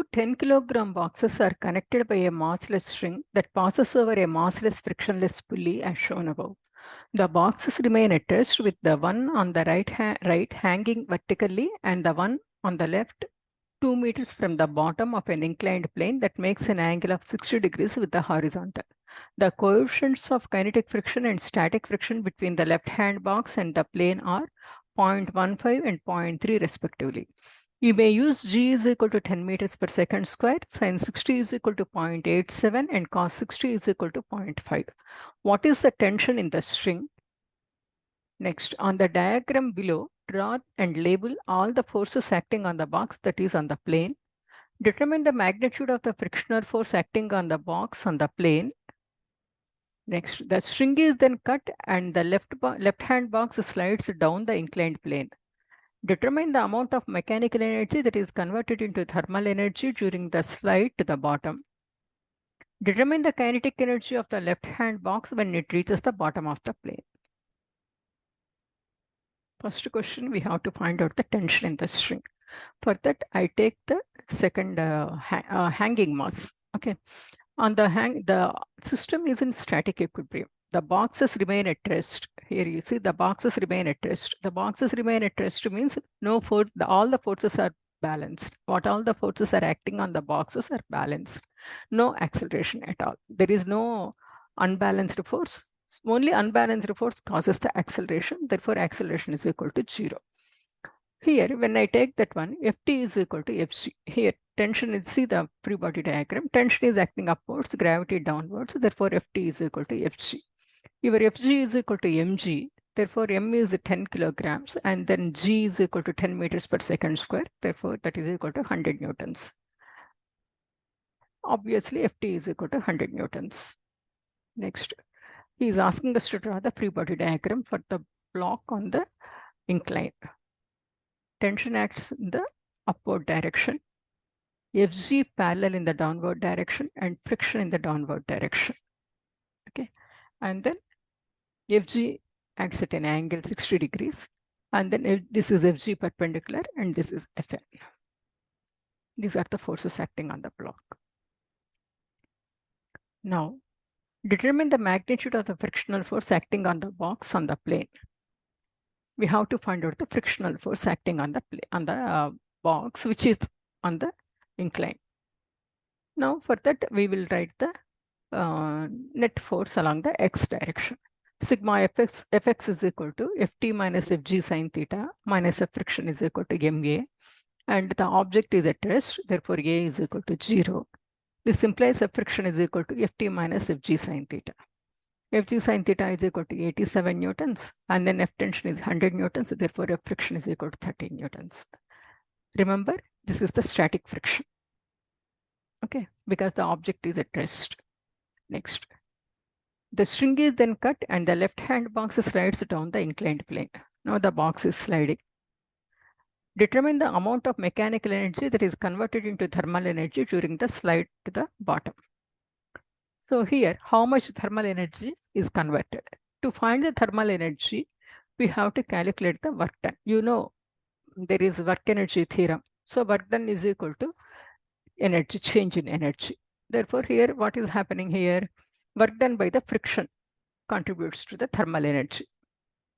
Two 10-kilogram boxes are connected by a massless string that passes over a massless frictionless pulley as shown above. The boxes remain at rest with the one on the right hanging vertically and the one on the left 2 meters from the bottom of an inclined plane that makes an angle of 60 degrees with the horizontal. The coefficients of kinetic friction and static friction between the left-hand box and the plane are 0.15 and 0.3 respectively. You may use G is equal to 10 meters per second square, sin 60 is equal to 0.87 and cos 60 is equal to 0.5. What is the tension in the string? Next, on the diagram below, draw and label all the forces acting on the box, that is on the plane. Determine the magnitude of the frictional force acting on the box on the plane. Next, the string is then cut and the left-hand box slides down the inclined plane. Determine the amount of mechanical energy that is converted into thermal energy during the slide to the bottom. Determine the kinetic energy of the left-hand box when it reaches the bottom of the plane. First question, we have to find out the tension in the string. For that, I take the second hanging mass. Okay, on the system is in static equilibrium. The boxes remain at rest. Here you see the boxes remain at rest. The boxes remain at rest means no force, all the forces are balanced. What all the forces are acting on the boxes are balanced. No acceleration at all. There is no unbalanced force. Only unbalanced force causes the acceleration. Therefore, acceleration is equal to 0. Here, when I take that one, Ft is equal to Fg. Here, tension is, see the free body diagram. Tension is acting upwards, gravity downwards. Therefore, Ft is equal to Fg. Your Fg is equal to mg. Therefore, m is 10 kilograms. And then g is equal to 10 meters per second square. Therefore, that is equal to 100 newtons. Obviously, Ft is equal to 100 newtons. Next, he is asking us to draw the free body diagram for the block on the incline. Tension acts in the upward direction, Fg parallel in the downward direction, and friction in the downward direction. Okay, and then Fg acts at an angle 60 degrees, and then this is Fg perpendicular, and this is Fn. These are the forces acting on the block. Now, determine the magnitude of the frictional force acting on the box on the plane. We have to find out the frictional force acting on the box, which is on the incline. Now, for that, we will write the net force along the x direction. Sigma fx is equal to ft minus fg sine theta minus f friction is equal to ma, and the object is at rest. Therefore, a is equal to 0. This implies f friction is equal to ft minus fg sine theta. Fg sine theta is equal to 87 newtons, and then F tension is 100 newtons. Therefore, F friction is equal to 13 newtons. Remember, this is the static friction. Okay, because the object is at rest. Next, the string is then cut and the left-hand box slides down the inclined plane. Now the box is sliding. Determine the amount of mechanical energy that is converted into thermal energy during the slide to the bottom. So here, how much thermal energy is converted? To find the thermal energy, we have to calculate the work done. You know, there is work energy theorem. So work done is equal to energy, change in energy. Therefore, here, what is happening here? Work done by the friction contributes to the thermal energy.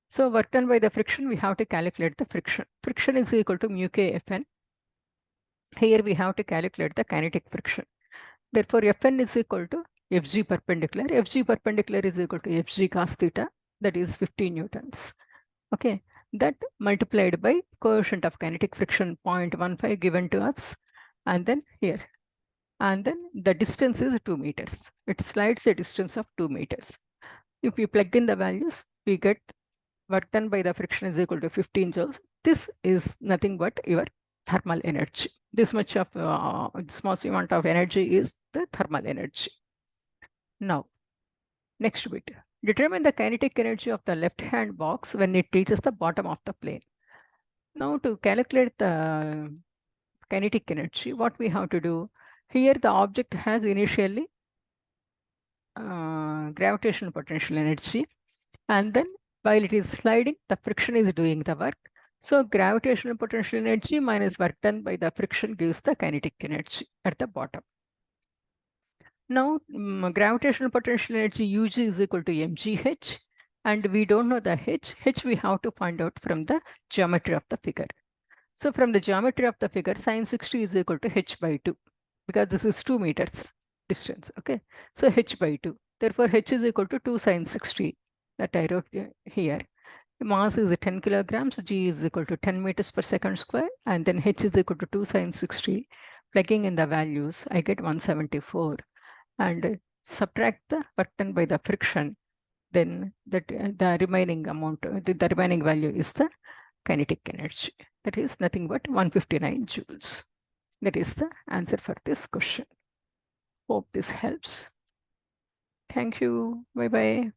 So work done by the friction, we have to calculate the friction. Friction is equal to mu k Fn. Here we have to calculate the kinetic friction. Therefore, Fn is equal to Fg perpendicular. Fg perpendicular is equal to Fg cos theta, that is 15 newtons. Okay, that multiplied by coefficient of kinetic friction 0.15 given to us, and then here. And then the distance is 2 meters. It slides a distance of 2 meters. If we plug in the values, we get work done by the friction is equal to 15 joules. This is nothing but your thermal energy. This much of this small amount of energy is the thermal energy. Now, next bit. Determine the kinetic energy of the left-hand box when it reaches the bottom of the plane. Now, to calculate the kinetic energy, what we have to do? Here, the object has initially gravitational potential energy, and then while it is sliding, the friction is doing the work. So gravitational potential energy minus work done by the friction gives the kinetic energy at the bottom. Now, gravitational potential energy Ug is equal to mgh, and we don't know the h. H we have to find out from the geometry of the figure. So from the geometry of the figure, sine 60 is equal to h by 2, because this is 2 meters distance, okay? So h by 2. Therefore, h is equal to 2 sine 60 that I wrote here. Mass is 10 kilograms, g is equal to 10 meters per second square, and then h is equal to 2 sine 60. Plugging in the values, I get 174. And subtract the work done by the friction, then the remaining amount, the remaining value is the kinetic energy. That is nothing but 159 joules. That is the answer for this question. Hope this helps. Thank you. Bye-bye.